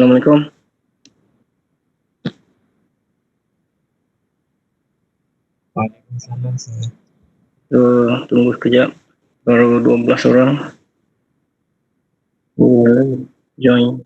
Assalamualaikum. Waalaikumsalam sir. Tunggu sekejap. Baru 12 orang. Join.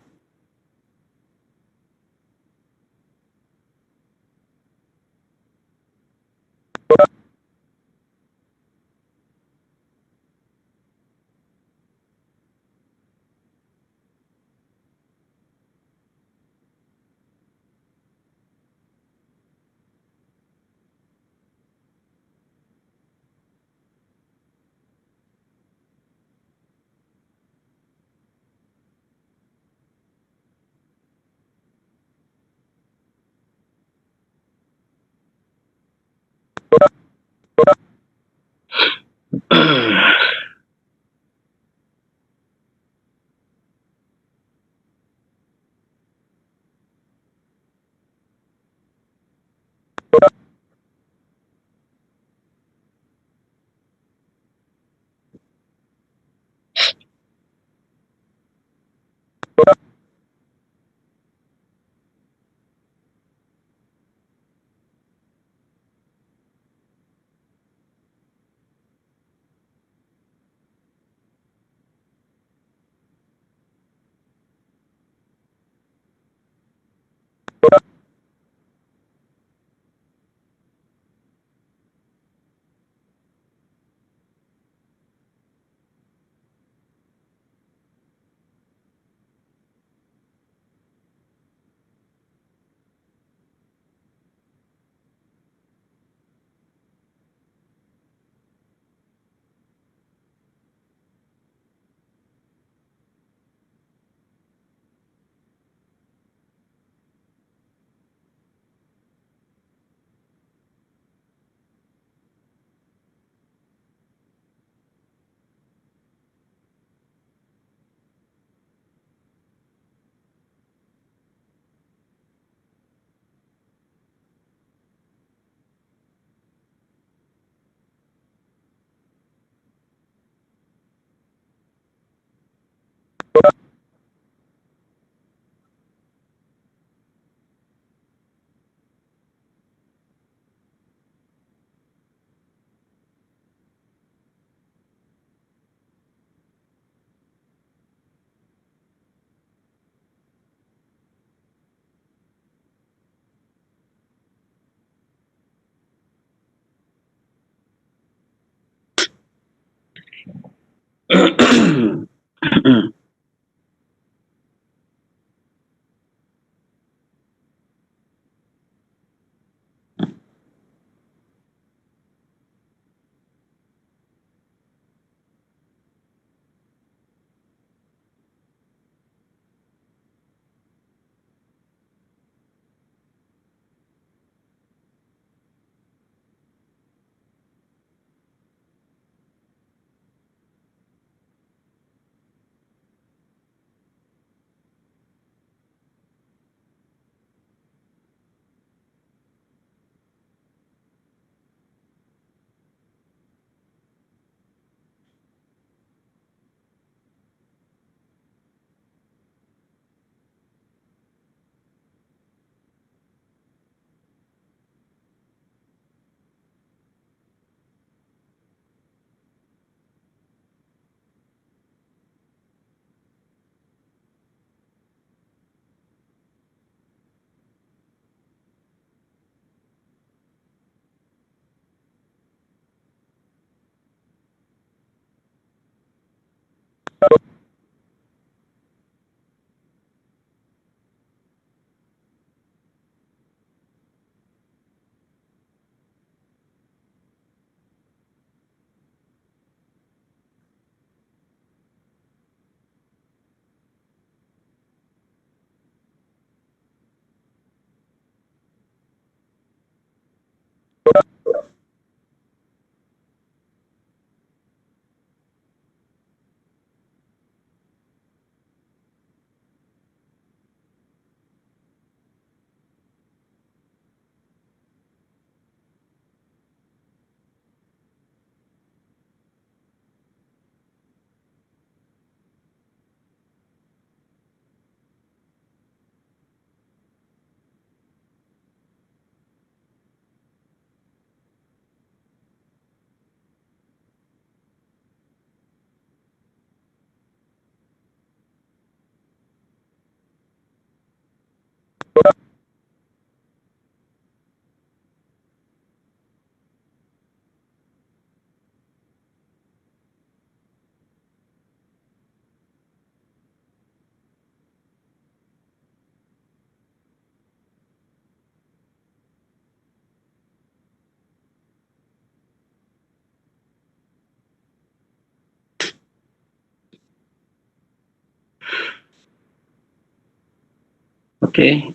Okay,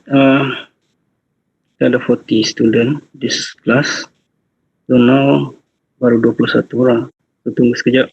kita ada 40 student this class. So now baru 21 orang. So tunggu sekejap.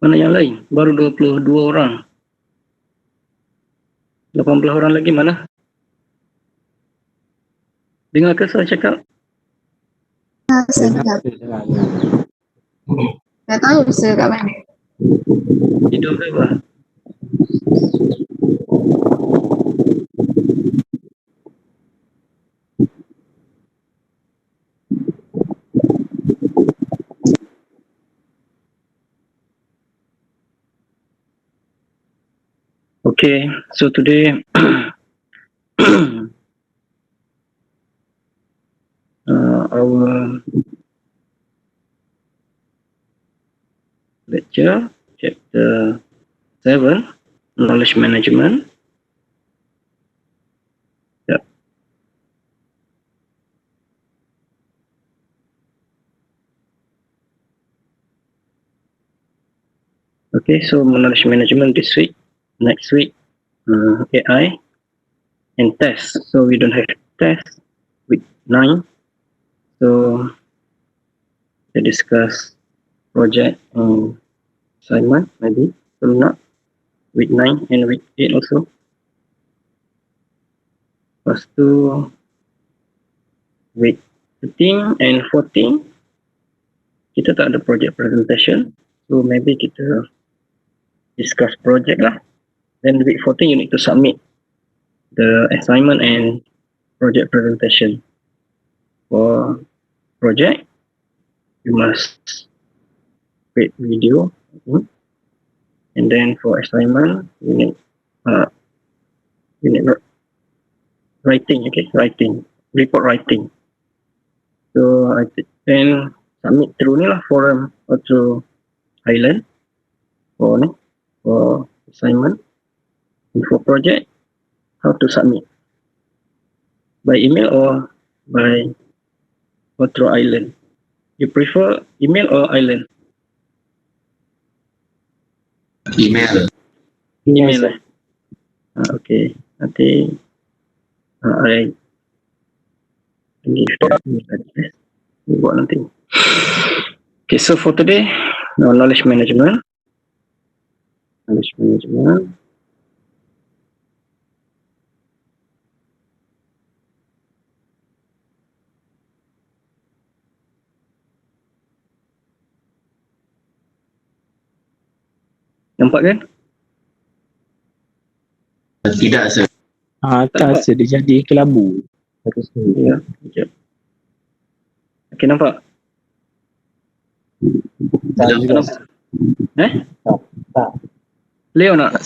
Mana yang lain? Baru 22 orang. 18 orang lagi mana? Dengar ke saya cakap? Saya dengar. Tak tahu saya kat mana. Tidur ke apa? Okay, so today our lecture, chapter 7, knowledge management. Yep. Okay, so knowledge management this week, next week, AI and test. So we don't have test week 9. So we discuss project and assignment maybe. So not week 9 and week 8 also. Lepas tu week 13 and 14 kita tak ada project presentation. So maybe kita discuss project lah. Then week 14 you need to submit the assignment and project presentation. For project, you must create video. And then for assignment, you need writing, okay, report writing. So then submit through ni lah, forum or through Island for assignment. And for project, how to submit, by email or through Island. You prefer email or Island? Email. Email. Okay, nanti I give the email address. We buat nanti. Okay, so for today, knowledge management. Nampak kan? Tidak, sir. Atas dia jadi kelabu. Ya, sekejap. Okay, nampak? Belum. juga. Tak. Leo nak?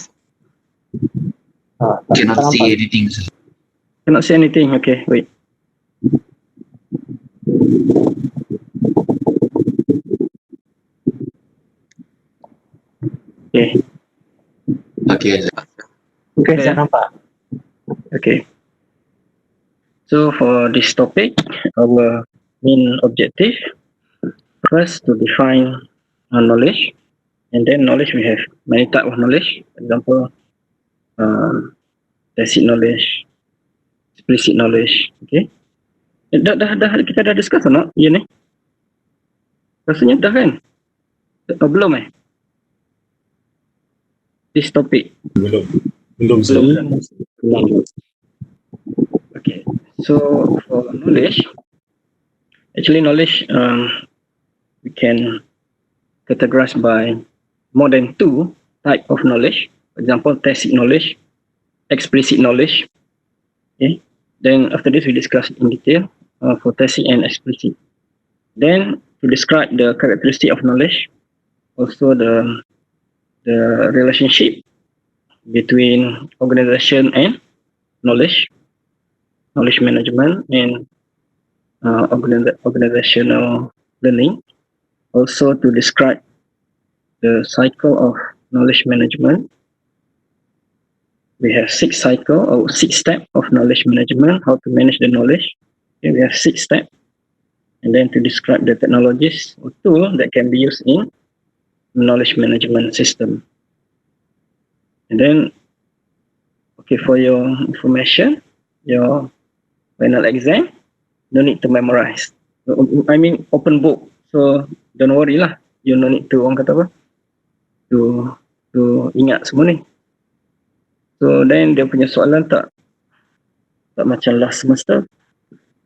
Cannot see anything, sir. Cannot see anything. Okay, wait. Okay. Okay, sir. Okay, Okay. saya nampak. Okay. So for this topic, our main objective, first to define knowledge, and then knowledge we have many type of knowledge. For example, tacit knowledge, explicit knowledge. Okay. Dah kita dah discuss or not? Ya ni? Rasanya dah kan? Belum this topic. Belum sir. Belum. Okay. So for knowledge, actually knowledge we can categorize by more than 2 type of knowledge. For example, tacit knowledge, explicit knowledge. Okay. Then after this we discuss in detail for tacit and explicit. Then to describe the characteristic of knowledge, also the relationship between organization and knowledge management, and organizational learning. Also to describe the cycle of knowledge management. We have 6 cycle or 6 steps of knowledge management, how to manage the knowledge. Okay, we have 6 steps. And then to describe the technologies or tool that can be used in knowledge management system. And then, okay, for your information, your final exam, no need to memorize. I mean open book. So don't worry lah. You no need to, orang kata apa? To ingat semua ni. So then dia punya soalan tak macam last semester.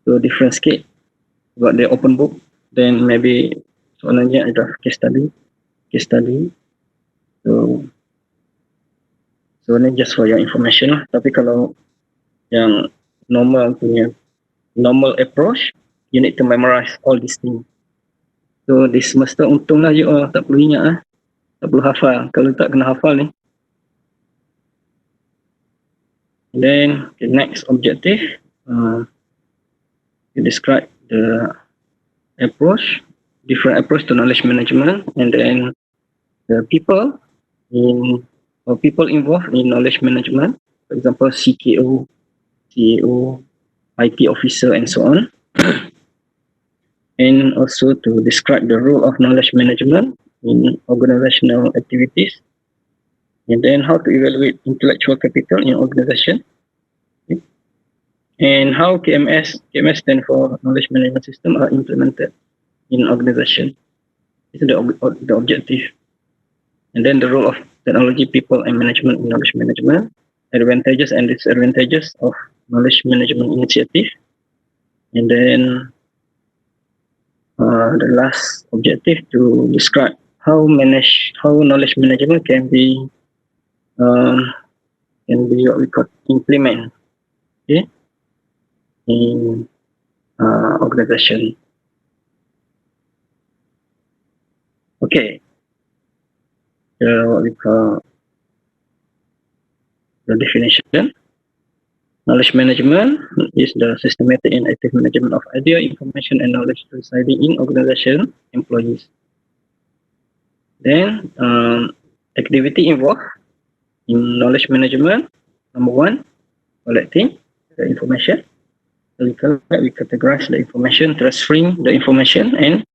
So different sikit. Got the open book. Then maybe soalannya ada case study. So ni just for your information lah. Tapi kalau yang normal approach, you need to memorize all these things. So this semester untunglah you tak perlu ingat lah. Tak perlu hafal. Kalau tak kena hafal ni. And then the next objective, you describe the approach, different approach to knowledge management, and then the people involved in knowledge management, for example CKO, CEO, IT officer, and so on. And also to describe the role of knowledge management in organizational activities, and then how to evaluate intellectual capital in organization, okay. And how KMS stand for knowledge management system are implemented in organization. This is the objective. And then the role of technology, people, and management in knowledge management, advantages and disadvantages of knowledge management initiative, and then the last objective to describe how knowledge management can be what we call implement, okay, in organization. Okay, the what we call the definition. Knowledge management is the systematic and active management of idea, information, and knowledge residing in organization employees. Then, activity involved in knowledge management. Number one, collecting the information. So we categorize the information, transferring the information, and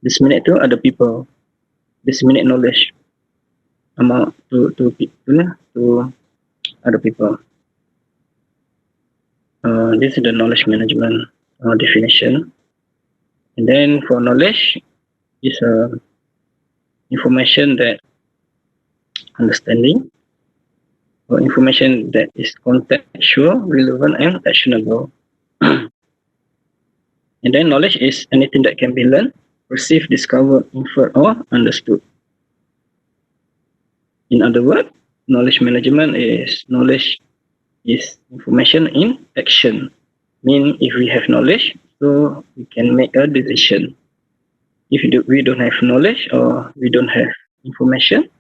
disseminate to other people. Disseminate knowledge among to other people. This is the knowledge management definition. And then for knowledge is information that understanding, or information that is contextual, relevant, and actionable. And then knowledge is anything that can be learned, perceived, discovered, inferred, or understood. In other words, knowledge management is information in action. Mean if we have knowledge, so we can make a decision. If we don't have knowledge or we don't have information,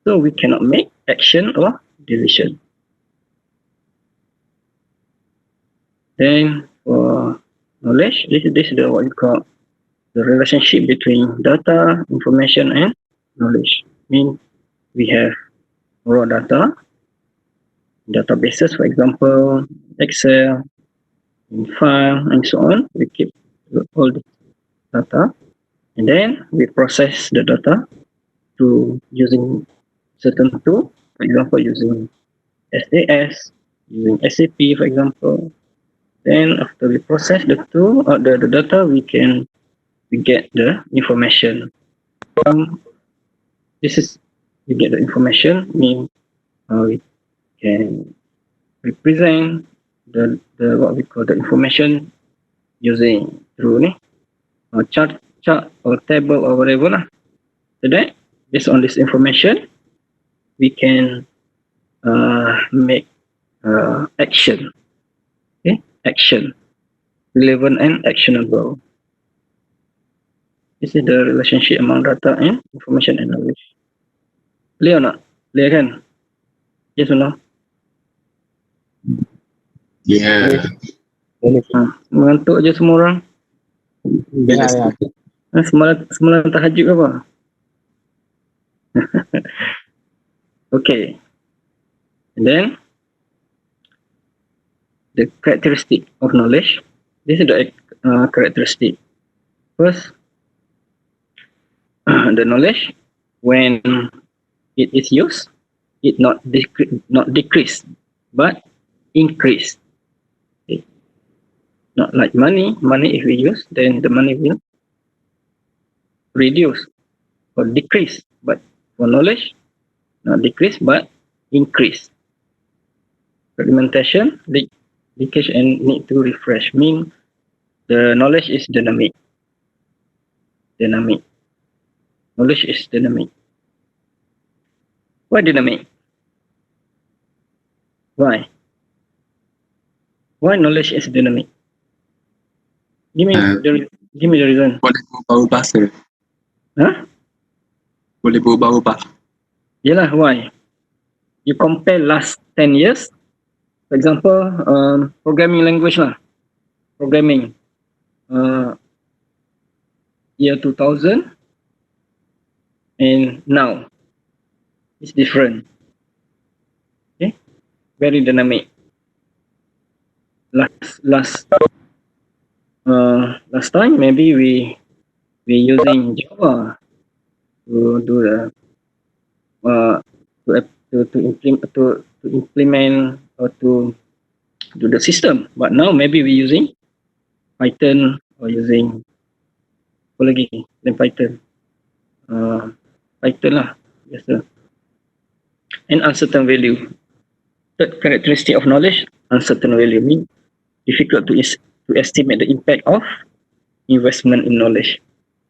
so we cannot make action or decision. Then for knowledge, this is the what we call the relationship between data, information, and knowledge. Mean we have raw data, databases, for example, Excel, file, and so on. We keep all the data, and then we process the data to using certain tool, for example, using SAS, using SAP, for example. Then after we process the tool or the data, we get the information. We get the information, mean we can represent the what we call the information using through chart or table or whatever lah. So that based on this information, we can make action. Okay, action, relevant and actionable. This is the relationship among data and information and knowledge. Clear or not? Clear kan? Yes or no? Yeah. Mengantuk je semua orang. Ya. Semalam tahajud ke apa? Okay. And then the characteristic of knowledge. This is the characteristic. First, the knowledge when it is used, it not decrease, but increase. Okay. Not like money. Money if we use, then the money will reduce or decrease. But for knowledge, not decrease but increase. Fragmentation, leakage, and need to refresh. Mean the knowledge is dynamic. Knowledge is dynamic. Why dynamic? Why? Why knowledge is dynamic? Give me the reason. Boleh berubah-ubah sir. Huh? Boleh berubah-ubah. Yelah, why? You compare last 10 years, for example, programming language lah. Programming. Year 2000 and now. It's different. Okay? Very dynamic. Last time maybe we using Java to do the to implement or to do the system, but now maybe we using Python or using apa lagi than Python, Python lah biasa. And uncertain value. Third characteristic of knowledge, uncertain value, mean difficult to estimate the impact of investment in knowledge.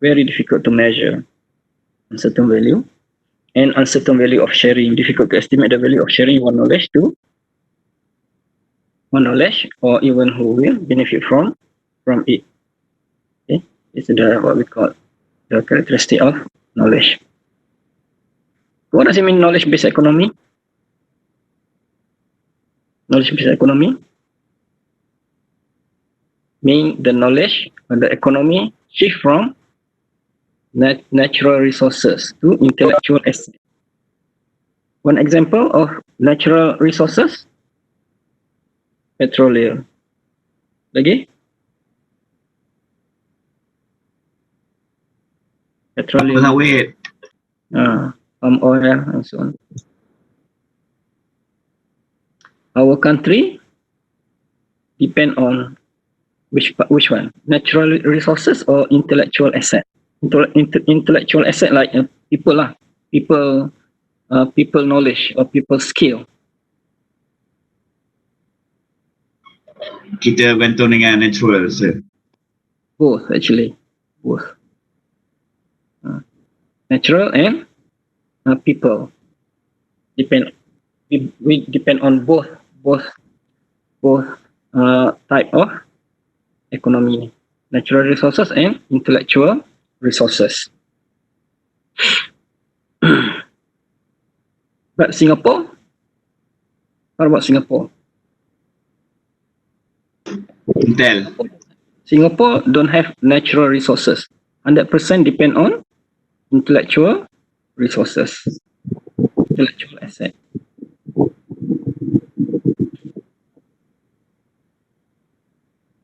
Very difficult to measure. Uncertain value. And uncertain value of sharing, difficult to estimate the value of sharing one knowledge or even who will benefit from it. Okay, it's the what we call the characteristic of knowledge. What does it mean, knowledge-based economy? Knowledge-based economy mean the knowledge or the economy shift from natural resources to intellectual assets. One example of natural resources, petroleum. Lagi? Petroleum, Sawit. palm oil and so on. Our country depend on which one? Natural resources or intellectual asset? Intellectual asset like people lah, people knowledge or people skill. Kita bantu dengan natural, sir. Both actually, both. Natural and people depend. We depend on both type of economy, natural resources and intellectual resources. But Singapore, what about Singapore? Intel. Singapore don't have natural resources. 100% depend on intellectual resources, intellectual asset.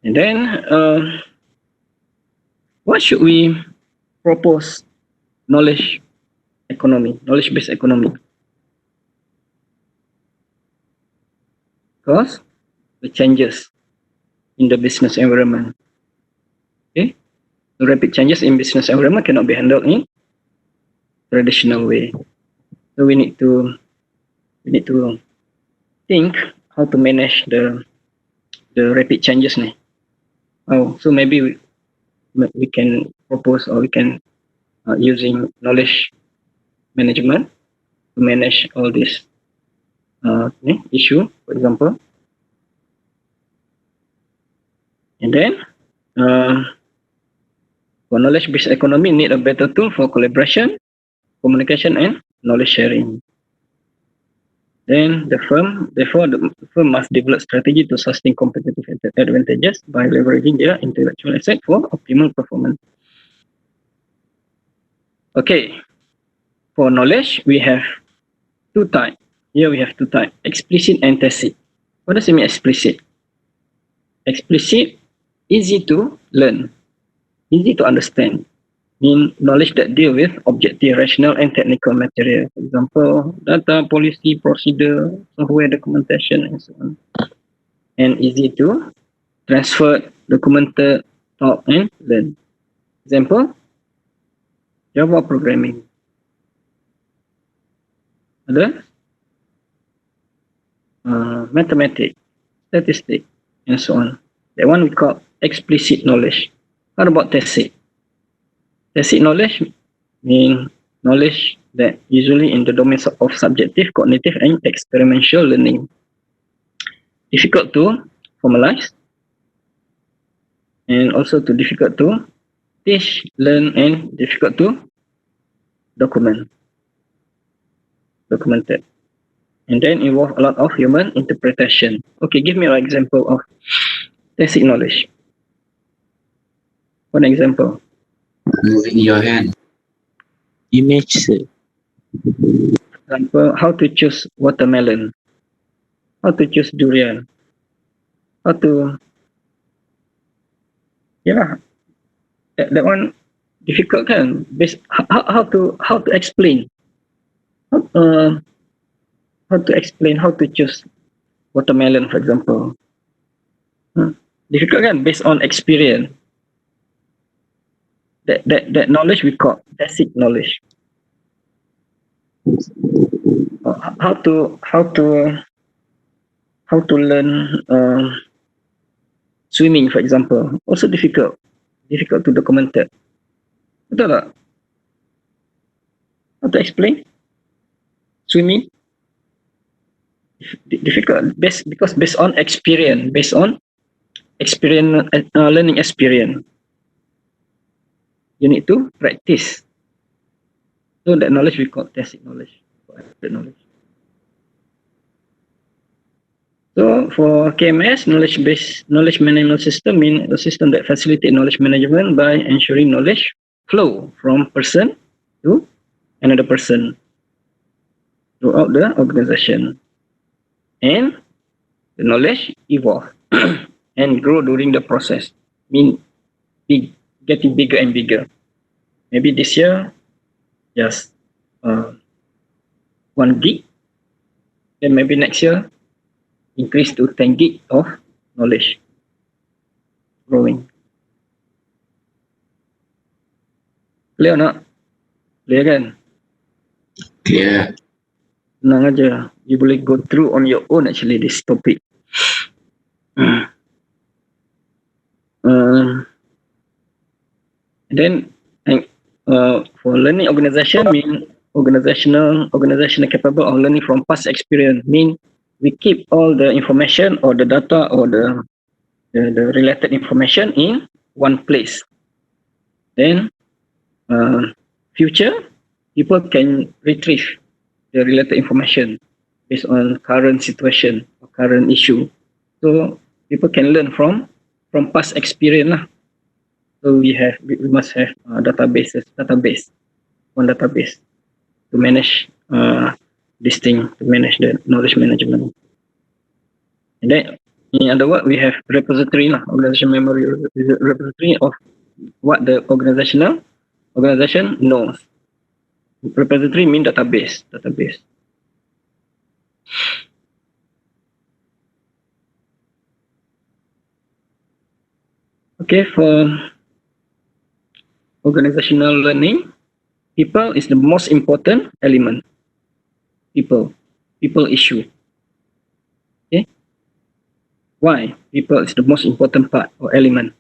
And then, what should we propose? Knowledge economy, knowledge-based economy. Because the changes in the business environment. Okay, the rapid changes in business environment cannot be handled in traditional way. So we need to think how to manage the rapid changes ni. So maybe we can propose, or we can using knowledge management to manage all this issue, for example. And then for knowledge-based economy, need a better tool for collaboration, communication, and knowledge sharing. Then the firm must develop strategy to sustain competitive advantages by leveraging their intellectual asset for optimal performance. Okay, for knowledge, we have two types. Here we have two types, explicit and tacit. What does it mean, explicit? Explicit, easy to learn, easy to understand. Mean knowledge that deal with objective, rational, and technical material. For example, data, policy, procedure, software documentation, and so on. And easy to transfer, documented, talk, and learn. Example, Java programming. Other, mathematics, statistics, and so on. That one we call explicit knowledge. What about tacit? Tacit knowledge means knowledge that usually in the domains of subjective, cognitive, and experiential learning. Difficult to formalize, and also difficult to teach, learn, and difficult to documented. And then involve a lot of human interpretation. Okay, give me an example of tacit knowledge. One example. Moving your hand. Image, sir. Example, how to choose watermelon, how to choose durian, how to, that one difficult kan? How to explain, how to explain how to choose watermelon, for example. Difficult kan? Based on experience. That knowledge we call tacit knowledge. How to learn swimming, for example, also difficult to document it. Betul tak? How to explain swimming? Difficult, because based on experience, learning experience. You need to practice. So that knowledge we call tacit knowledge. The knowledge. So for KMS, knowledge management system means a system that facilitates knowledge management by ensuring knowledge flow from person to another person throughout the organization, and the knowledge evolve and grow during the process. Mean getting bigger and bigger. Maybe this year just 1 gig, then maybe next year increase to 10 gig of knowledge growing. Clear or not? Clear kan? Clear. Senang aja. You boleh go through on your own actually this topic. Then for learning organization mean organizational capable of learning from past experience. Mean we keep all the information or the data or the related information in one place. Then future people can retrieve the related information based on current situation or current issue. So people can learn from past experience lah. So we must have one database to manage this thing, to manage the knowledge management. And then in other words, we have repository lah, organization memory repository of what the organization knows. Repository mean database. Okay, for organizational learning, people is the most important element. People issue. Okay, why people is the most important part or element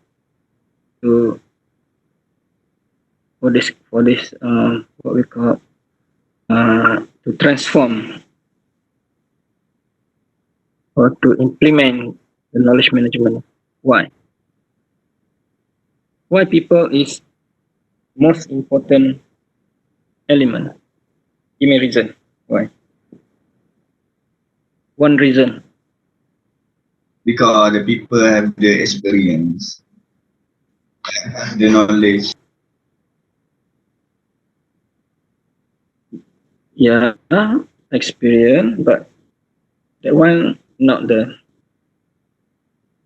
to for this what we call to transform or to implement the knowledge management. Why people is most important element? Give me a reason why. One reason. Because the people have the experience, the knowledge. Yeah, experience, but that one not the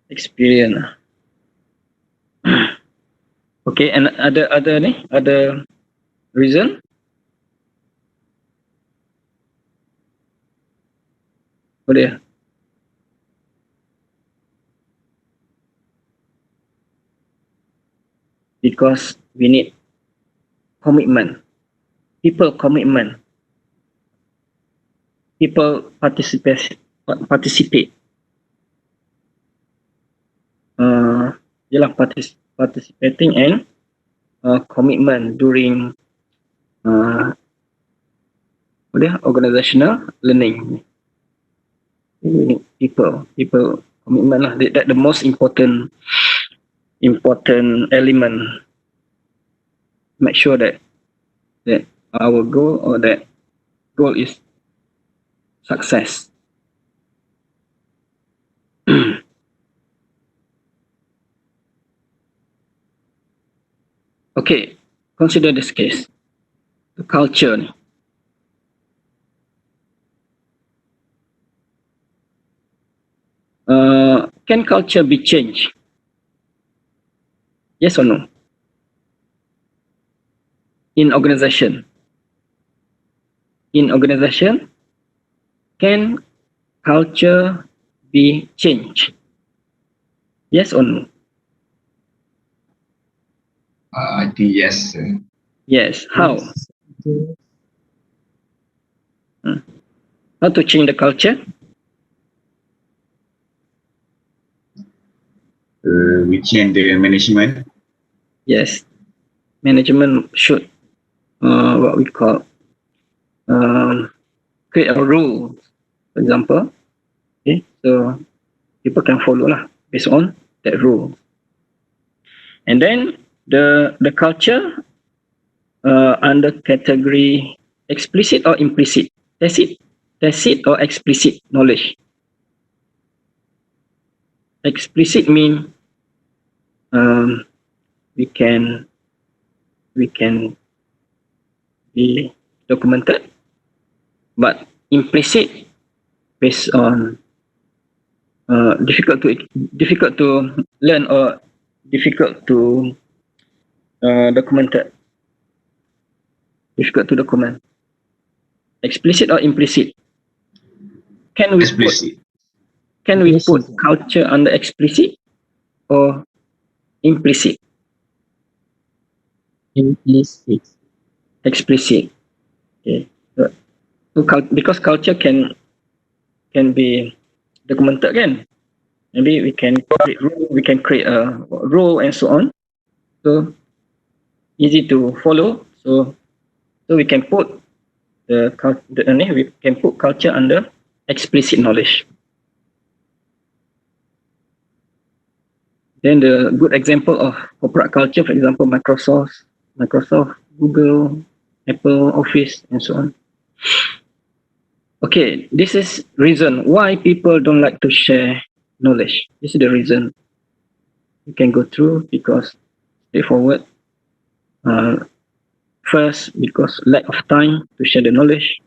experience. Okay, and other reason? What dia? Because we need commitment. People commitment. People participate. Participating and commitment during organizational learning. We need people commitment lah. That the most important element. Make sure that our goal or that goal is success. Okay, consider this case. The culture ni. Can culture be changed? Yes or no? In organization, can culture be changed? Yes or no? I think yes, sir. Yes. How? How to change the culture? We change the management. Yes. Management should what we call create a rule, for example. Okay, so people can follow lah based on that rule. And then the culture under category explicit or implicit. tacit or explicit knowledge. Explicit mean we can be documented, but implicit based on difficult to learn or difficult to documented. Difficult to document. Explicit or implicit? Can we Explicit. put culture under explicit or implicit? Implicit. Explicit. Okay. Because culture can be documented, kan? Maybe we can create a rule and so on. So easy to follow. So we can put we can put culture under explicit knowledge. Then the good example of corporate culture, for example, Microsoft, Google, Apple, Office, and so on. Okay, this is reason why people don't like to share knowledge. This is the reason. You can go through because straightforward. First, because lack of time to share the knowledge.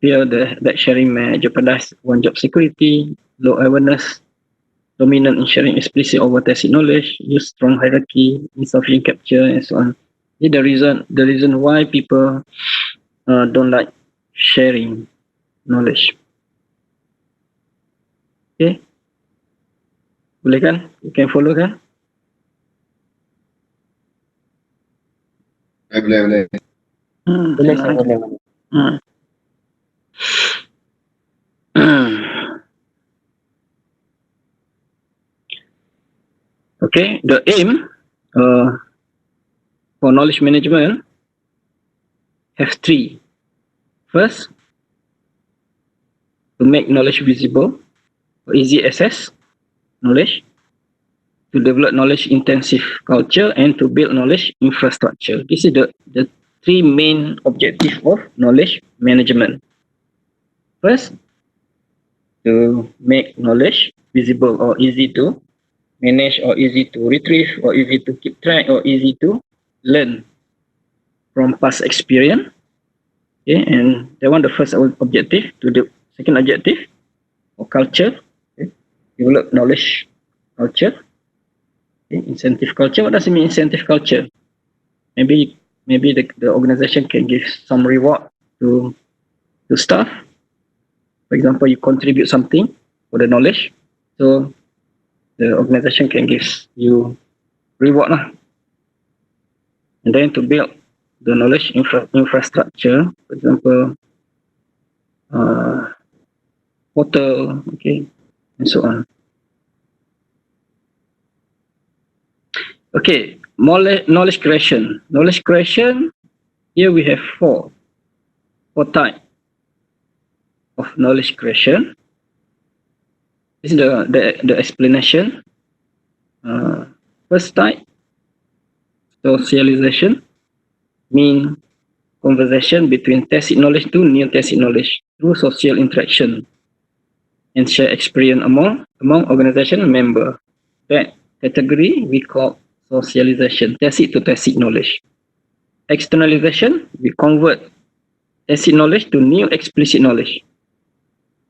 Fear that sharing may jeopardize one job security, low awareness, dominant in sharing explicit over tacit knowledge, use strong hierarchy, insufficient capture, and so on. This is the reason why people don't like sharing knowledge. Okay, boleh kan? You can follow kan? Boleh. Boleh, saya boleh. Okay, the aim for knowledge management have three. First, to make knowledge visible or easy access knowledge, to develop knowledge intensive culture, and to build knowledge infrastructure. This is the three main objectives of knowledge management. First, to make knowledge visible or easy to manage or easy to retrieve or easy to keep track or easy to learn from past experience. Okay, and that one the first objective. To the second objective or culture, okay, develop knowledge culture. Okay, incentive culture. What does it mean, incentive culture? Maybe the organization can give some reward to staff. For example, you contribute something for the knowledge, so the organization can give you reward lah. And then to build the knowledge infrastructure, for example, portal, okay, and so on. Okay, knowledge creation. Knowledge creation, here we have four types of knowledge creation. This is the explanation. First type, socialization, mean conversation between tacit knowledge to new tacit knowledge through social interaction and share experience among organization member. That category we call socialization, tacit to tacit knowledge. Externalization, we convert tacit knowledge to new explicit knowledge.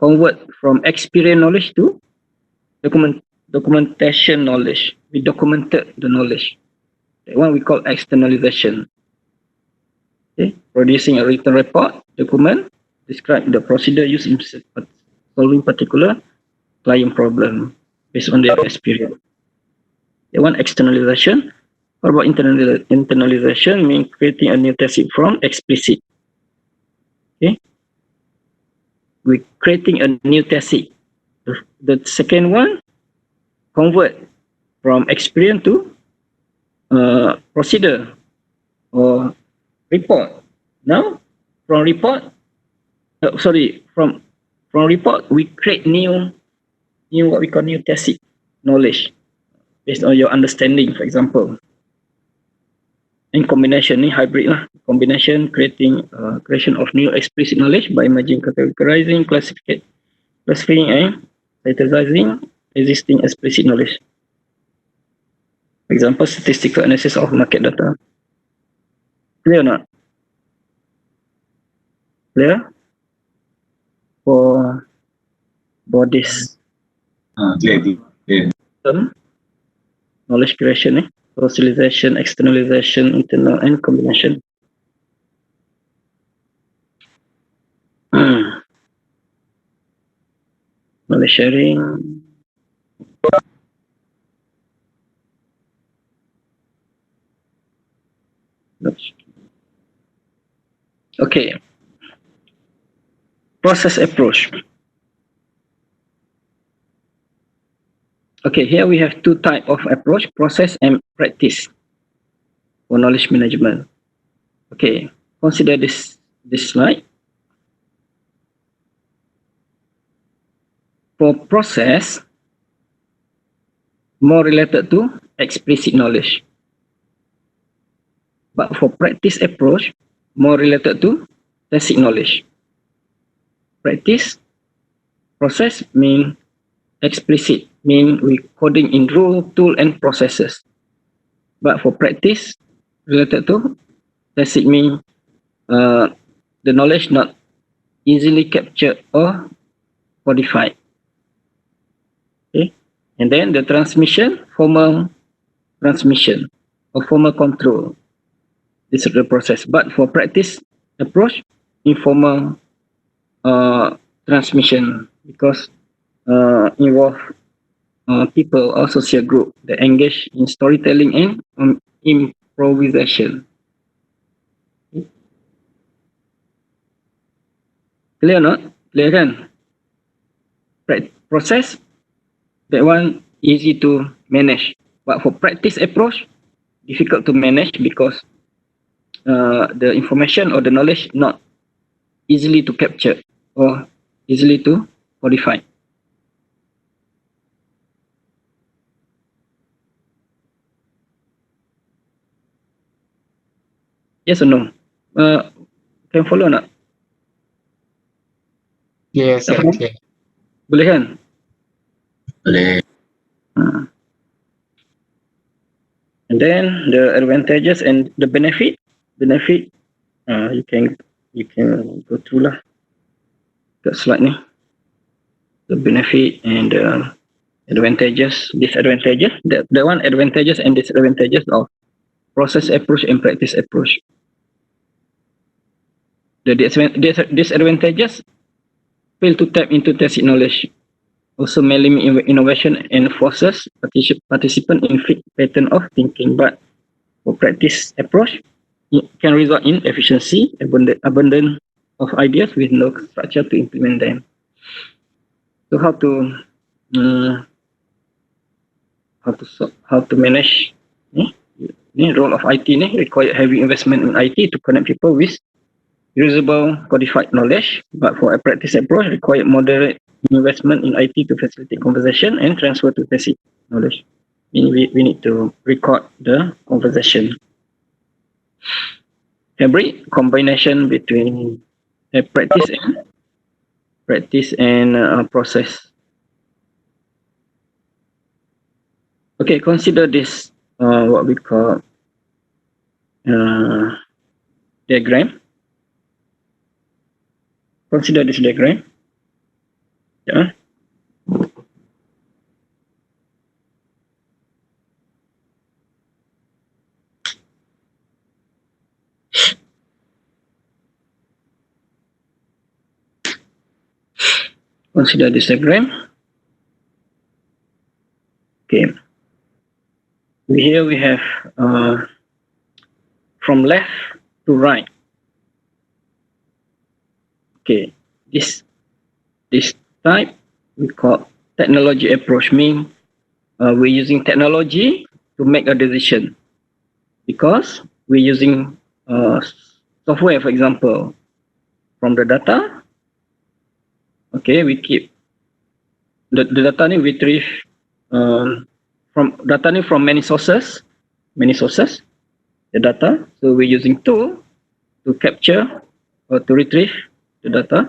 Convert from experience knowledge to documentation knowledge. We documented the knowledge. That one we call externalization. Okay, producing a written report, document, describe the procedure used in solving particular client problem based on their experience. That one externalization. What about internalization? Means creating a new tacit from explicit. Okay, we're creating a new tacit. The second one, convert from experience to procedure or report. Now, from report we create new what we call new tacit knowledge based on your understanding, for example. in combination ni hybrid lah, combination creation of new explicit knowledge by merging, categorizing, classifying and synthesizing existing explicit knowledge. For example, statistical analysis of market data. Clear or not? Clear? For this term, knowledge creation, socialization, externalization, internal and combination. Knowledge sharing. Okay. Process approach. Okay, here we have two types of approach, process and practice for knowledge management. Okay, consider this slide. For process, more related to explicit knowledge. But for practice approach, more related to tacit knowledge. Practice, process mean explicit, mean we coding in rule, tool and processes. But for practice, related to tacit mean the knowledge not easily captured or codified. Okay, and then the transmission, formal transmission or formal control. This is the process. But for practice approach, informal transmission, because involve people or social group that engage in storytelling and improvisation. Okay. Clear or not? Clear kan? Process, that one easy to manage. But for practice approach, difficult to manage because the information or the knowledge not easily to capture or easily to codify. Yes or no? Can follow or not? Yes, sir. Okay. Boleh kan? Boleh. And then the advantages and the benefit. You can go through lah. Kat slide ni. The benefit and the advantages, disadvantages. The one advantages and disadvantages of process approach and practice approach. The disadvantages, fail to tap into tacit knowledge. Also may limit innovation and forces participant in fixed pattern of thinking. But for practice approach, it can result in efficiency, abundance of ideas with no structure to implement them. So how to manage ni role of IT ni require heavy investment in IT to connect people with usable codified knowledge. But for a practice approach, require moderate investment in IT to facilitate conversation and transfer to tacit knowledge. We need to record the conversation. Hybrid combination between practice and process. Okay, consider this what we call diagram. Consider this diagram. Yeah. Consider this diagram. Okay. Here we have from left to right. Okay, this type we call technology approach. Mean we're using technology to make a decision because we're using software, for example, from the data. Okay, we keep the data ni retrieve from many sources. the data. So we're using tool to capture or to retrieve the data,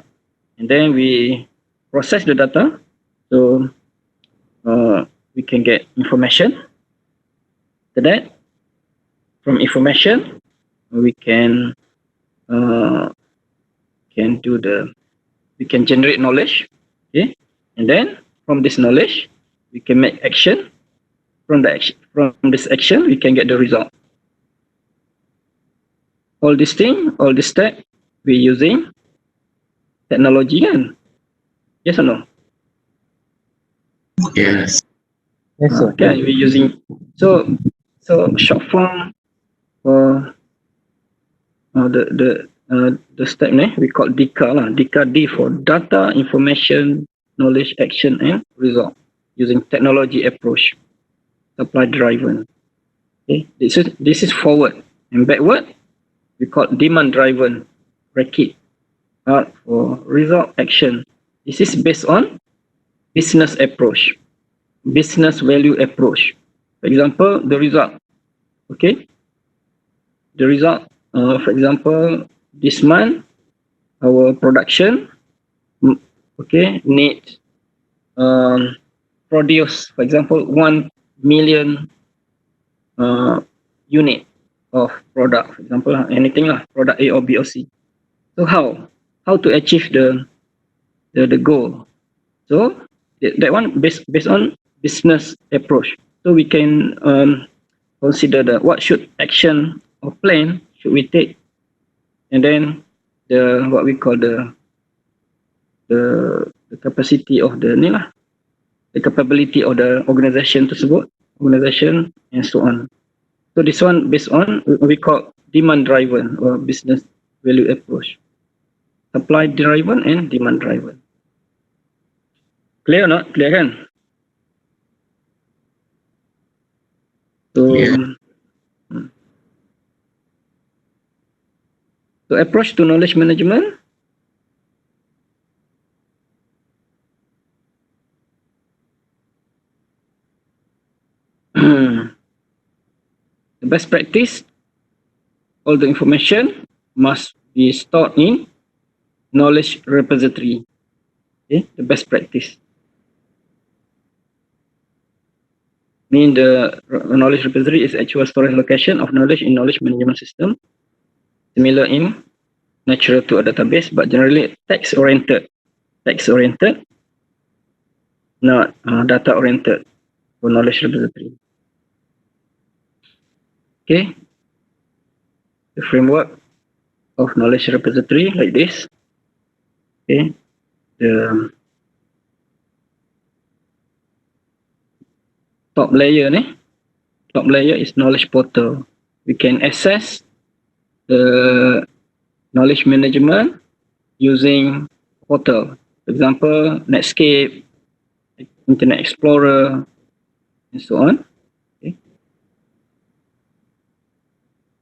and then we process the data. So we can get information. After that, from information, we can generate knowledge. Okay, and then from this knowledge, we can make action. From this action, we can get the result. All this step, we're using technology, kan? Yes or no? Yes. Yes, sir. Okay, we're using so short form for the step ni we call DICA lah. DICA D for data, information, knowledge, action and result using technology approach, supply driven. Okay, this is forward, and backward we call demand driven, bracket out for result action. This is based on business approach, business value approach. For example, the result. Okay, the result. For example, this month our production, need produce, for example, 1 million unit of product. For example, anything lah, product A or B or C. So how to achieve the goal? So that one based on business approach. So we can consider what should action or plan should we take, and then what we call the capacity of the capability of the organization and so on. So this one based on what we call demand driven or business value approach, supply driven and demand driven. Clear or not? Clear kan? So Yeah. So approach to knowledge management. The best practice, all the information must be stored in knowledge repository. Okay, the best practice. Mean the knowledge repository is actual storage location of knowledge in knowledge management system, similar in nature to a database, but generally text oriented, not data oriented for knowledge repository. Okay, the framework of knowledge repository like this. Okay, the top layer is knowledge portal. We can access the knowledge management using portal. For example, Netscape, Internet Explorer, and so on. Okay.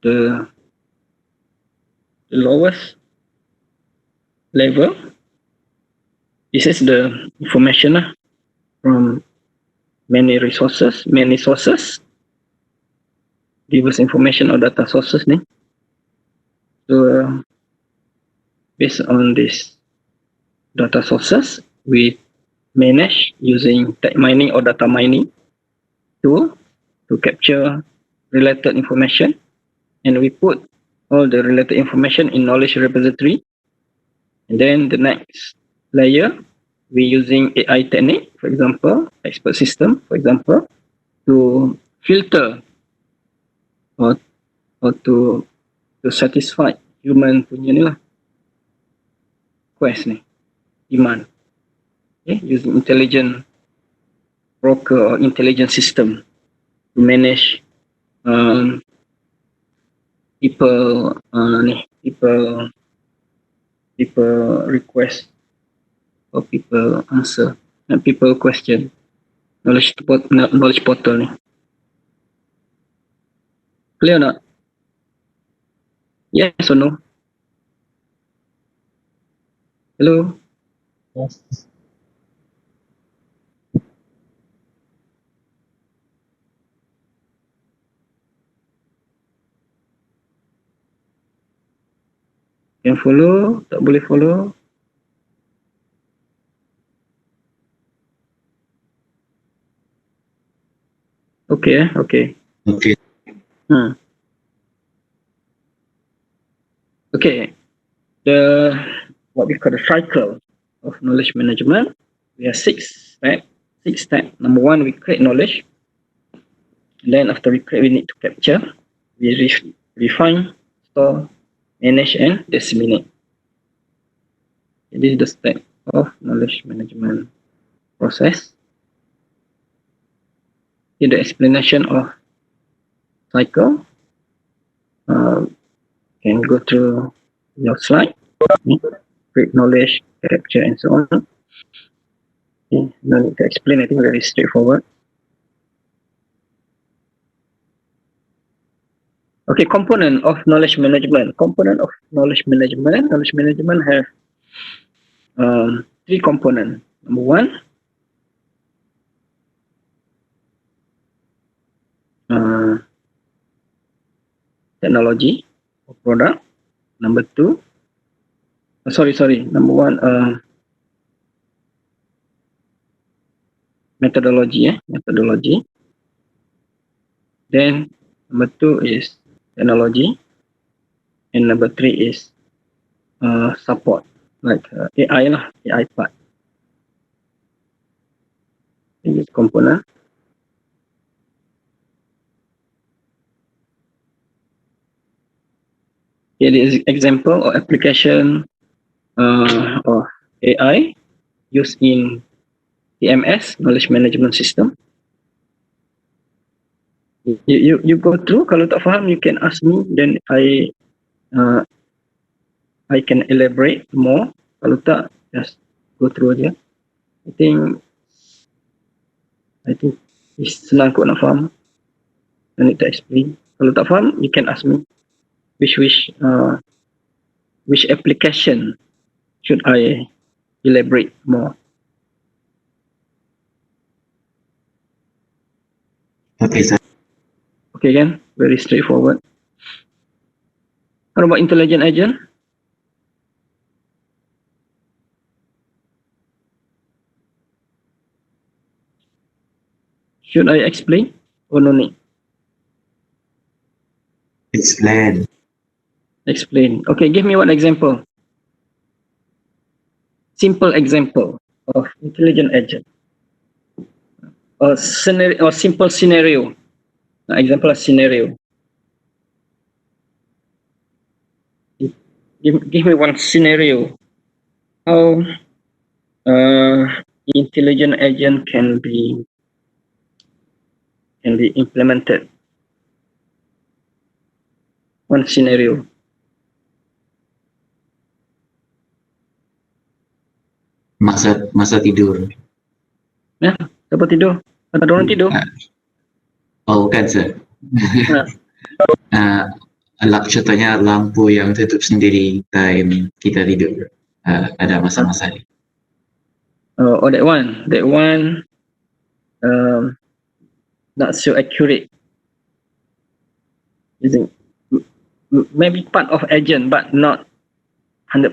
The lowest level, this is the information from many sources, diverse information or data sources ni. So based on this data sources, we manage using tech mining or data mining tool to capture related information, and we put all the related information in knowledge repository. And then the next layer, we using AI technique, for example, expert system, for example, to filter or to satisfy human punya ni lah quest ni, demand. Okay, using intelligent broker or intelligent system to manage people request or people answer and people question. Knowledge portal ni. Clear or not? Yes or no? Hello? Yes. Can follow, tak boleh follow. Okay, okay. Okay. Okay, what we call the cycle of knowledge management. We have six steps. Number one, we create knowledge. And then after we create, we need to capture, we refine, store, manage, and disseminate. This is the step of knowledge management process. In the explanation of cycle, can go through your slide. Create knowledge, capture, and so on. Okay, no need to explain. I think very straightforward. Okay, component of knowledge management. Knowledge management have three components. Number one, technology or product. Number two, number one, methodology. Then number two is technology, and number three is support, like AI part. This component. Here is example or application of AI used in TMS, knowledge management system. You go through. Kalau tak faham, you can ask me. Then I can elaborate more. Kalau tak, just go through aja. I think it's senang kot nak faham. I need to explain. Kalau tak faham, you can ask me. Which application should I elaborate more? Okay, sir. Okay, again, very straightforward. How about intelligent agent? Should I explain or no need? Explain. Explain. Okay, give me one example. Simple example of intelligent agent. Or simple scenario. Example of scenario. Give me one scenario. How intelligent agent can be implemented. One scenario. Masa tidur. Ya, siapa tidur? Ada orang tidur? Oh, bukan, sir. Contohnya lampu yang tutup sendiri time kita tidur. Ada masa-masa ni. Oh, that one not so accurate. Maybe part of agent, but not 100%.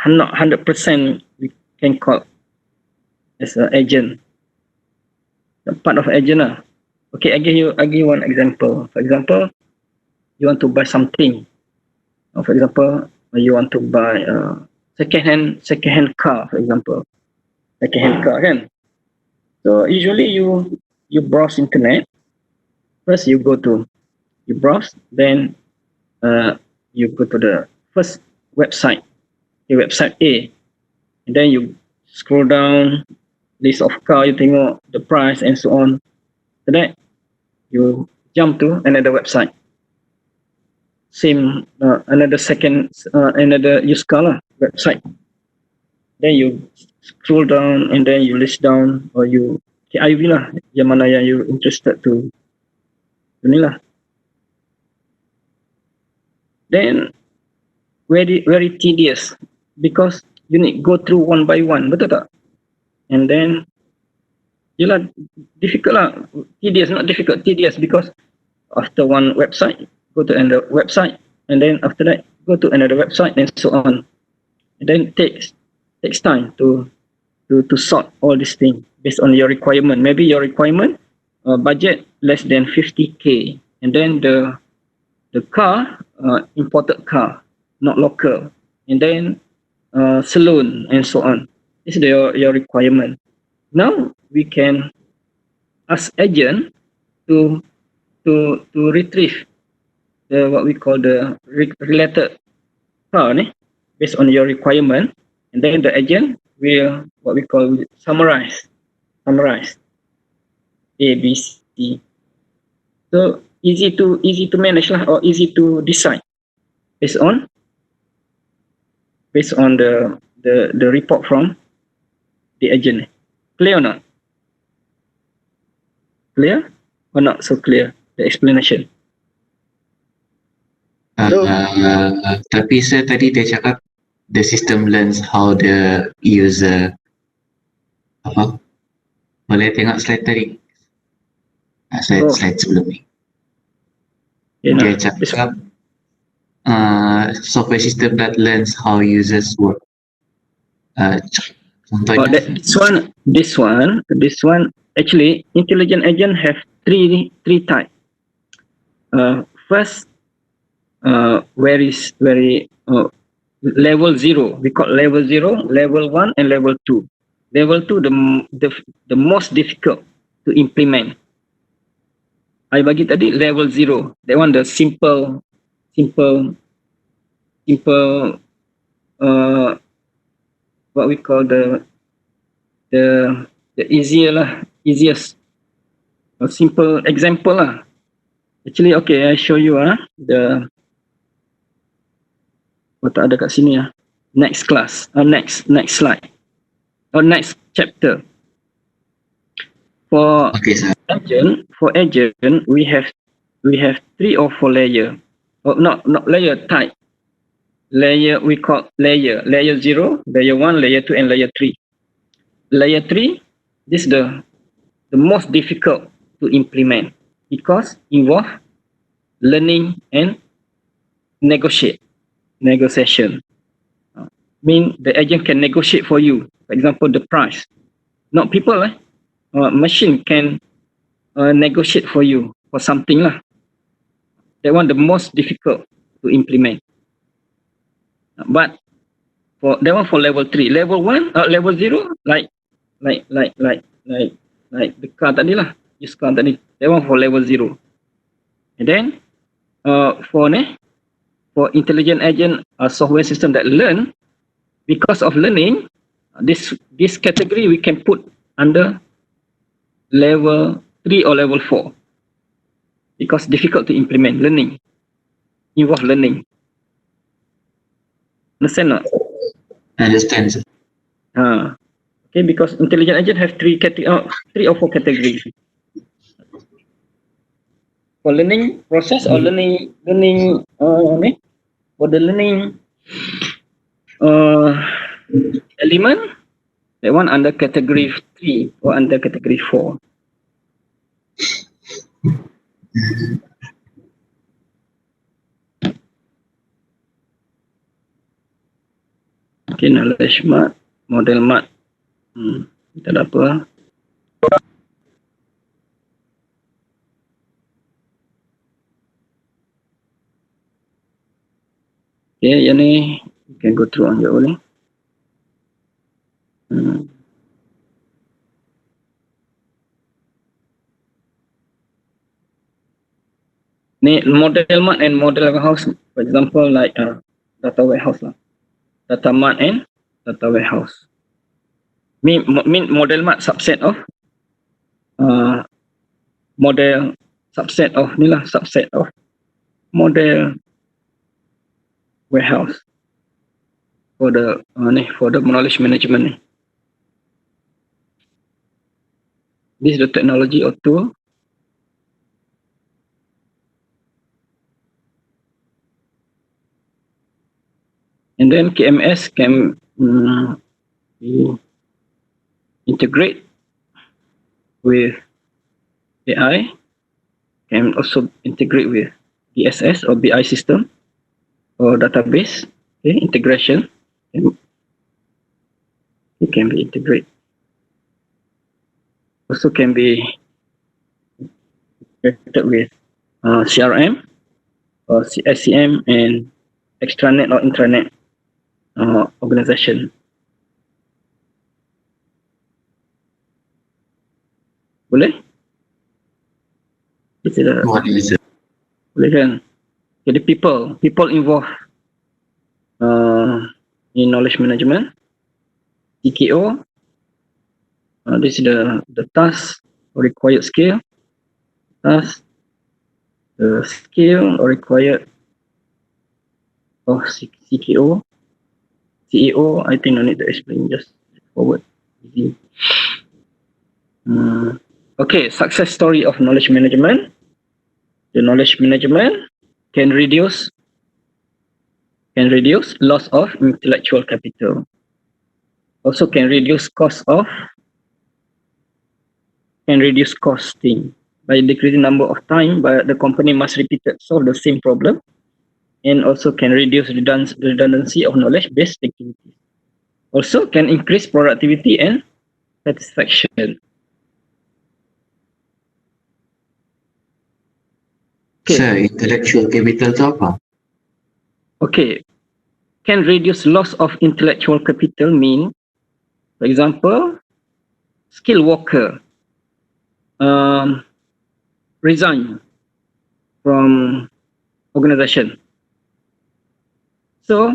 Not 100% we can call as an agent. Part of agent lah. Okay, I give you one example. For example, you want to buy something. For example, you want to buy a second-hand car. For example, second-hand car, kan? So usually you browse internet. First you browse, then you go to the first website, the website A, and then you scroll down, list of car, you tengok the price and so on. After that, you jump to another website. Same, another used car lah, website. Then you scroll down and then you list down, or you KIV lah, yang mana yang you interested to. Inilah. Then very tedious because you need go through one by one, betul tak? And then yelah, difficult lah. Tedious, not difficult, tedious, because after one website, go to another website, and then after that go to another website and so on. And then takes time to sort all these things based on your requirement. Maybe your requirement budget less than 50k, and then the car imported car, not local, and then saloon and so on. This is your requirement. Now we can ask agent to retrieve the what we call the related car based on your requirement, and then the agent will what we call summarize A, B, C. So easy to manage lah, or easy to decide based on the report from the agent. Clear or not? Clear or not so clear the explanation? Tapi sir tadi dia cakap the system learns how the user apa? Boleh tengok slide tadi? Slide sebelum ni. Dia cakap software system that learns how users work. Contohnya. This one actually intelligent agent have three types. First, level 0. We call level 0, level 1, and level 2. Level 2 the most difficult to implement. I bagi tadi level 0. That one the simple what we call the easiest simple example lah. Actually, okay, I show you the what ada kat sini next class, next slide, or next chapter. For agent, we have 3 or 4 layer, or not layer type. Layer we call layer 0, layer 1, layer 2, and layer 3. Layer 3, this is the most difficult to implement because involve learning and negotiation. Mean the agent can negotiate for you. For example, the price. Not people, machine can negotiate for you for something lah. That one the most difficult to implement. But for that one for level 3, level 1, level 0, like the car tadi lah, used car tadi. That one for level 0. And then for intelligent agent, a software system that learn, because of learning, this category we can put under level 3 or level 4 because difficult to implement. Learning involve learning. Understand not? Understand, sir. Okay, because intelligent agent have 3 or 4 categories. For learning process or learning for the learning element, that one under category 3 or under category 4. Okay, knowledge mat, model mat. Kita ada apa? Okay, yang ni you can go through on your own. Ni model mat and model warehouse. For example, like data warehouse lah. Data mart and data warehouse. Mean model mart subset of model subset of model warehouse for the knowledge management ni. This is the technology or tool. And then KMS can integrate with AI, can also integrate with DSS or BI system. or database. Okay, integration. It can be integrated. Also can be integrated with CRM or SCM and extranet or intranet organization. Boleh? What is it? Boleh kan? Jadi people involved in knowledge management, TKO. This is the task or required skill. Task, the skill or required of CKO. CEO, I think no need to explain, just forward. Easy. Okay, success story of knowledge management. The knowledge management can reduce loss of intellectual capital. Also can reduce costing by decreasing number of time but the company must repeatedly solve the same problem, and also can reduce redundancy of knowledge-based activities. Also can increase productivity and satisfaction. Okay. So, intellectual capital tu apa? Okay, can reduce loss of intellectual capital mean, for example, skill worker resign from organization. So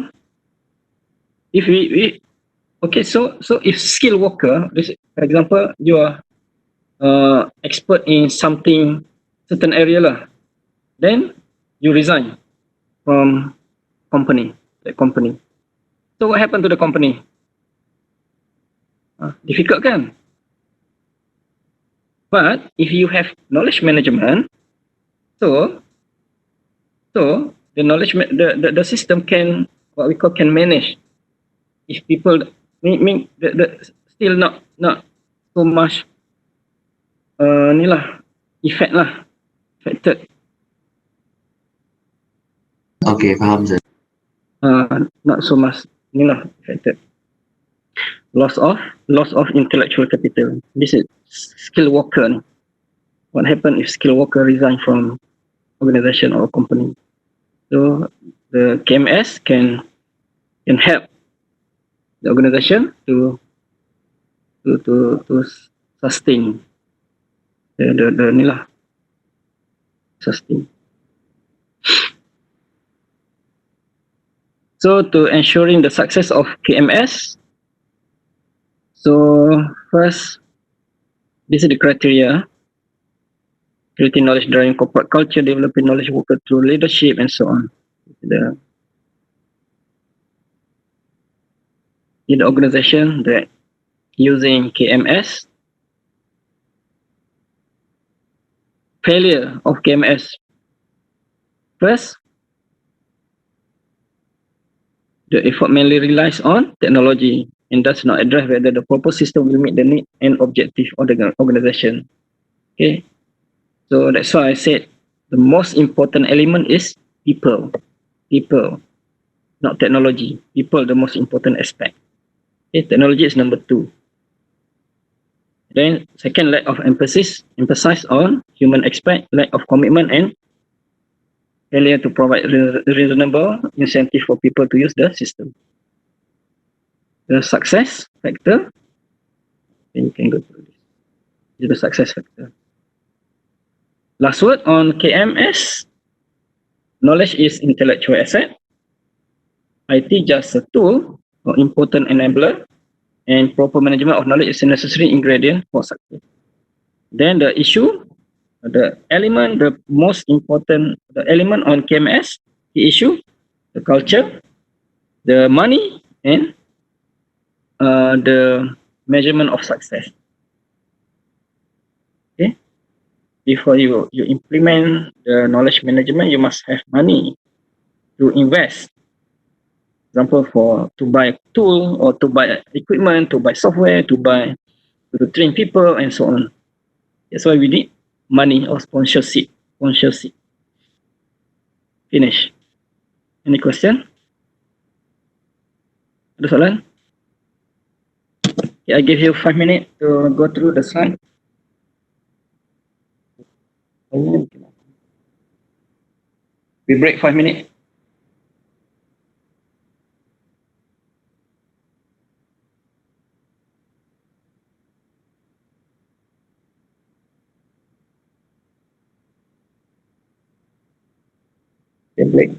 if so if skill worker, for example, you are expert in something certain area lah, then you resign from that company. So what happened to the company? Difficult kan? But if you have knowledge management, so the knowledge the system can, what we call, can manage. If people still not so much affected. Okay, faham saya. Not so much affected. Loss of intellectual capital. This is skill worker. What happens if skill worker resign from organization or company? So the KMS can help the organization to sustain the sustain. So to ensuring the success of KMS, so first, this is the criteria: creating knowledge driving corporate culture, developing knowledge worker through leadership, and so on. In the organization that using KMS, failure of KMS. First, the effort mainly relies on technology and does not address whether the proposed system will meet the need and objective of the organization. Okay, so that's why I said the most important element is people, not technology. People, the most important aspect. Okay, technology is number 2. Then second, lack of emphasis on human aspect, lack of commitment, and failure to provide reasonable incentive for people to use the system. The success factor, then you can go through this. This is the success factor. Last word on KMS. Knowledge is intellectual asset. IT just a tool or important enabler, and proper management of knowledge is a necessary ingredient for success. Then the issue, the element, the most important, the element on KMS, the issue, the culture, the money, and the measurement of success. Okay, before you implement the knowledge management, you must have money to invest. Example, to buy tool or to buy equipment, to buy software, to train people, and so on. That's why we need money or sponsorship. Finish. Any question? Ada soalan? Okay, I give you 5 minutes to go through the slide. We break 5 minutes. Okay, break.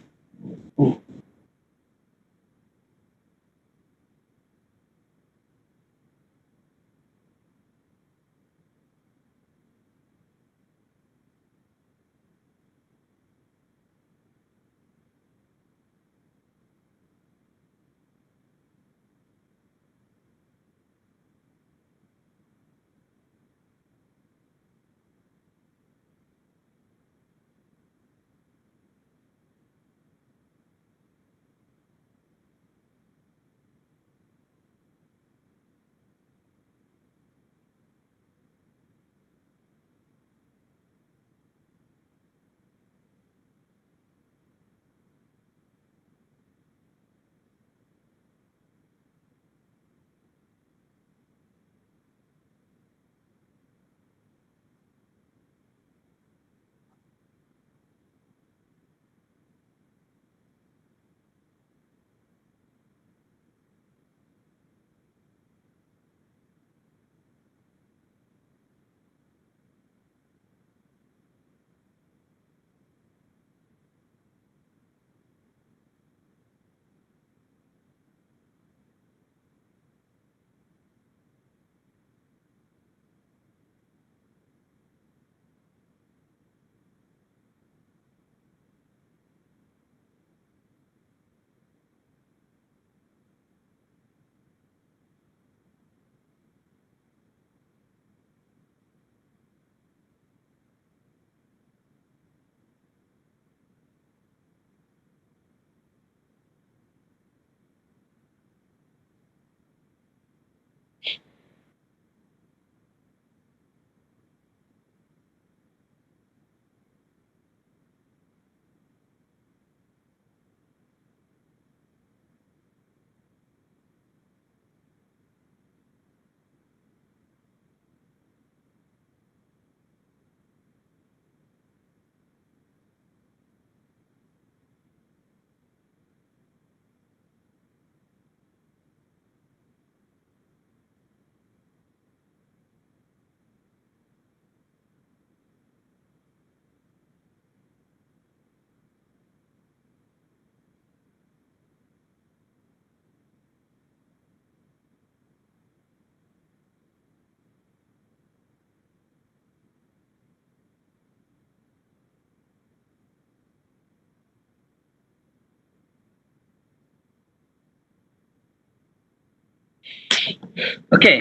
Okay.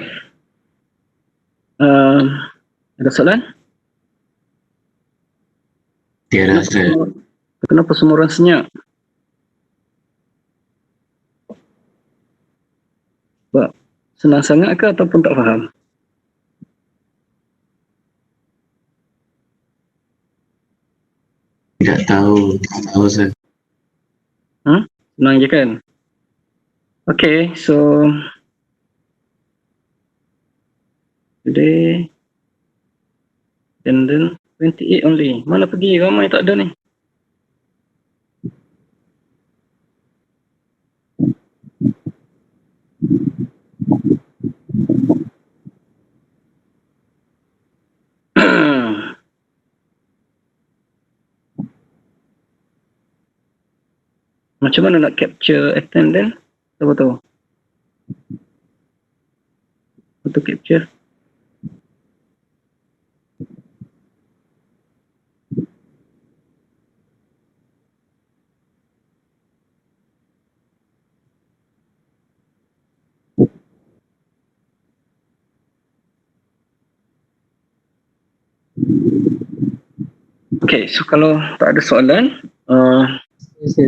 Ada soalan? Tiada saya. Kenapa semua orang senyap? Sebab senang sangat ke ataupun tak faham? Tidak tahu saya. Senang je kan? Okay, so today and then 28 only. Mana pergi? Ramai tak ada ni. Macam mana nak capture attendance? Siapa tahu? Auto capture. Okay, so kalau tak ada soalan, Yes.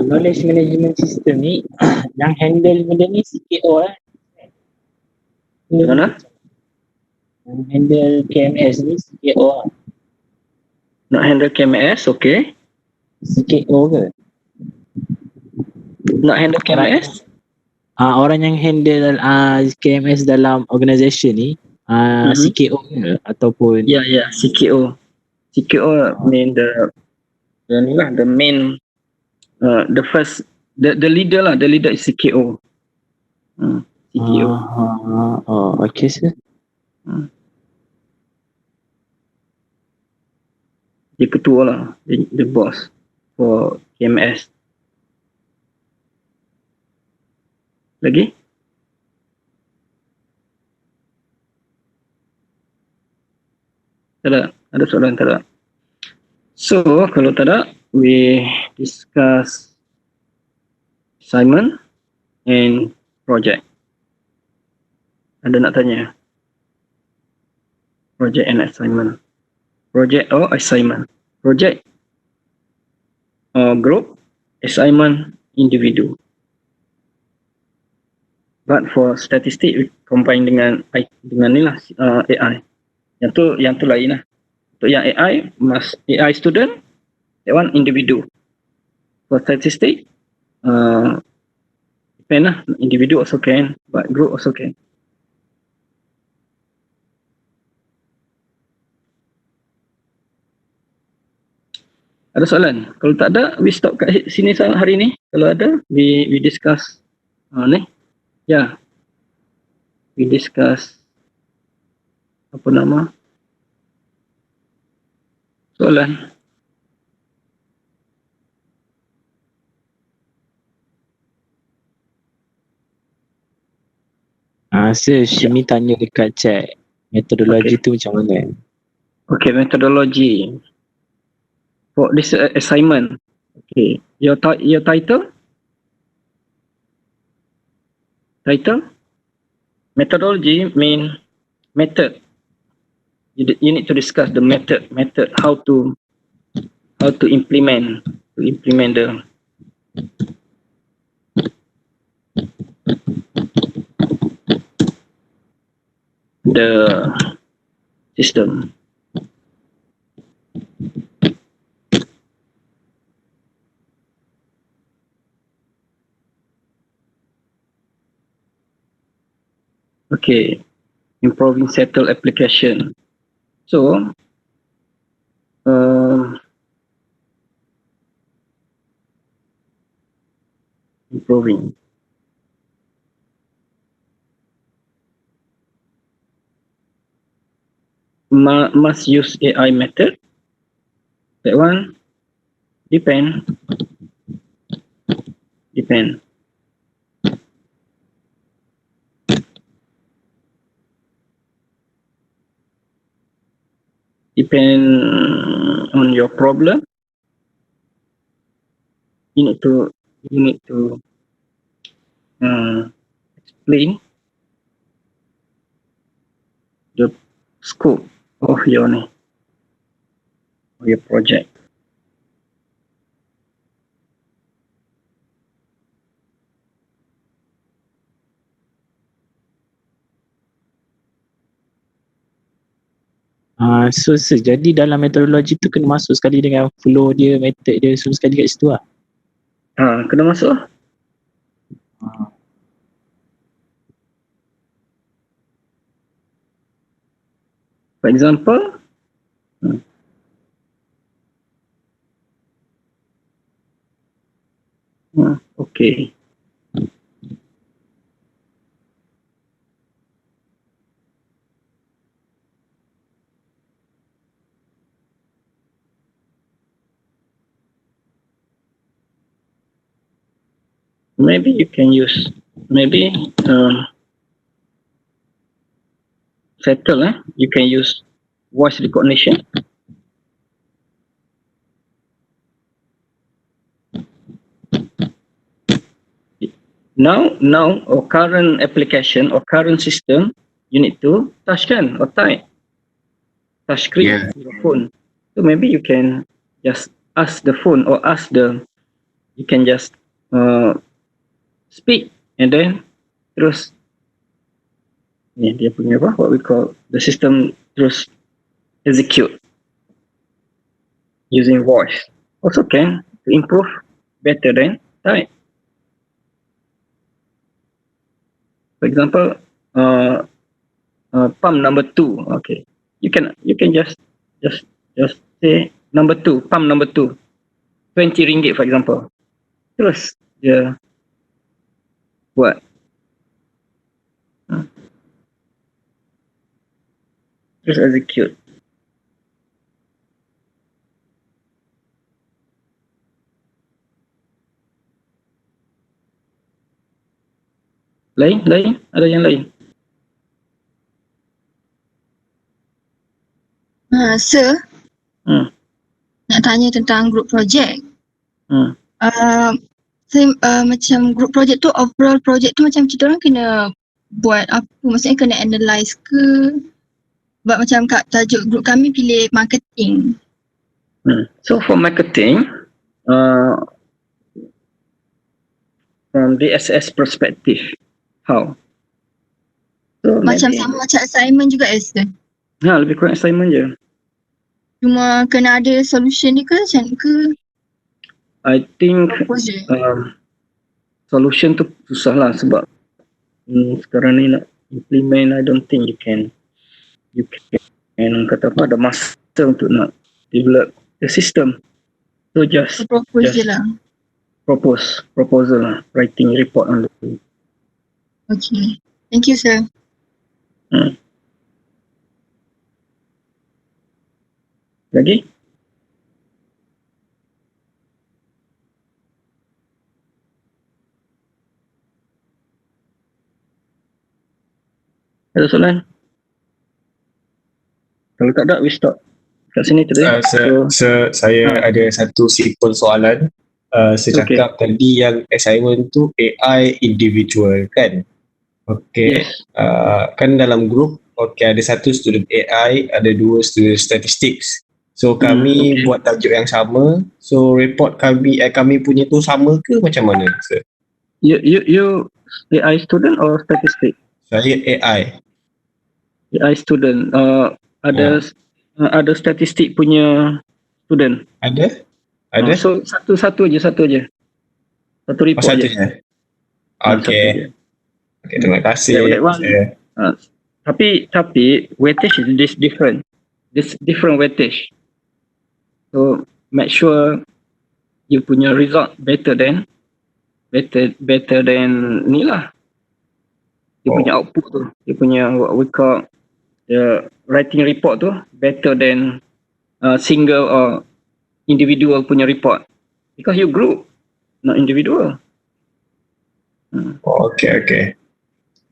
Knowledge management system ni yang handle benda ni CKO Mana? Yang handle KMS ni CKO Nak handle KMS, okay. CKO ke? Nak handle KMS? Orang yang handle KMS dalam organisation ni CKO ke ataupun Ya, CKO. CKO mean the main, the first, the leader lah. The leader is CKO. CKO. Okay sir. Dia ketua lah, the boss for KMS. Lagi? Tak ada? Ada soalan tak ada? So, kalau tak ada, we discuss assignment and project. Ada nak tanya? Project and assignment. Project or assignment. Project group, assignment individu. But for statistik, we combine dengan ni lah, AI. Yang tu lain lah. Untuk yang AI, AI student, that one individu. For statistik, depend lah. Individu also can, but group also can. Ada soalan? Kalau tak ada, we stop kat sini hari ni. Kalau ada, we discuss ni. Ya. We discuss apa nama? Soalan. Sir, Shimi tanya dekat chat metodologi tu macam mana? Okay, methodology. For this assignment. Okay. Your title? Title? Methodology mean method. You need to discuss the method, how to implement the system. Okay, improving settle application. So, improving. Must use AI method. That one depend. Depend on your problem. You need to explain the scope of your project. So jadi dalam metodologi tu kena masuk sekali dengan flow dia, method dia, semua sekali kat situ lah. Kena masuk. For example, okay. Maybe you can use settle. You can use voice recognition. Now or current application or current system, you need to touch or type. Touch screen your phone. So maybe you can just ask the phone or you can just speak and then terus dia punya what we call the system terus execute using voice. Also can to improve better than right. For example, pump number 2. Okay, you can just say number 2, pump number 2, 20 ringgit for example. Terus dia buat. Terus execute. Lain? Ada yang lain? Sir, nak tanya tentang group project. Saya macam group project tu, overall project tu macam kita orang kena buat apa? Maksudnya kena analyse ke? Sebab macam kat tajuk group kami pilih marketing. So for marketing, from DSS perspective, how? So Macam maybe, sama macam assignment juga sir. lebih kurang assignment je. Cuma kena ada solution ni ke macam ke? I think Propose je. solution tu susah lah sebab sekarang ni nak implement, I don't think you can kata apa, ada masa untuk nak develop the system. So just Propose je lah. proposal lah, writing report on the. Okay. Thank you sir. Lagi? Ada soalan? Kalau tak ada, we stop kat sini today. Saya ada satu simple soalan. Saya cakap tadi yang assignment tu AI individual kan? Okay. Yes. Kan dalam group, ada satu student AI, ada 2 student statistics. So kami buat tajuk yang sama. So report kami punya tu sama ke macam mana sir? You AI student or statistic? Saya AI. AI student. Ada statistik punya student. Ada? So satu aja. Satu report Satu je. je. Okay. Okay, terima kasih. That one. Tapi weightage is different. This different weightage. So make sure you punya result better than ni lah. Dia punya output tu, dia punya what we call the writing report tu better than single or individual punya report, because you group, not individual. Okay.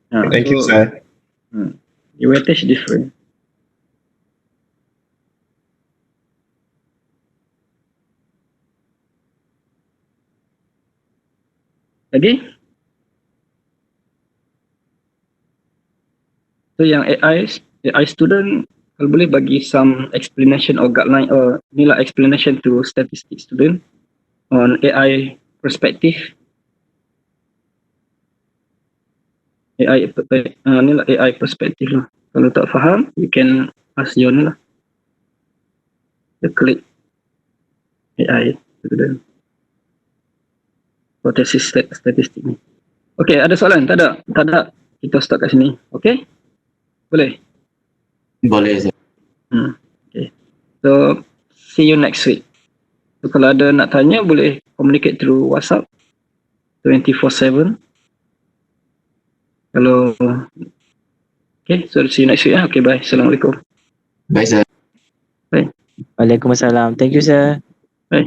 Thank you sir. The weightage different. Lagi? So yang AI student, kalau boleh bagi some explanation or guideline or inilah explanation to statistics student on AI perspective. Inilah AI perspective lah. Kalau tak faham, you can ask your ni lah. You click AI student. Potensi statistik ni. Okay, ada soalan? Tak ada. Kita stop kat sini. Okay? Boleh? Boleh sir. Okay. So, see you next week. So, kalau ada nak tanya, boleh communicate through WhatsApp 24/7. Kalau okay, so see you next week. Okay, bye. Assalamualaikum. Bye sir. Bye. Waalaikumsalam. Thank you sir. Bye.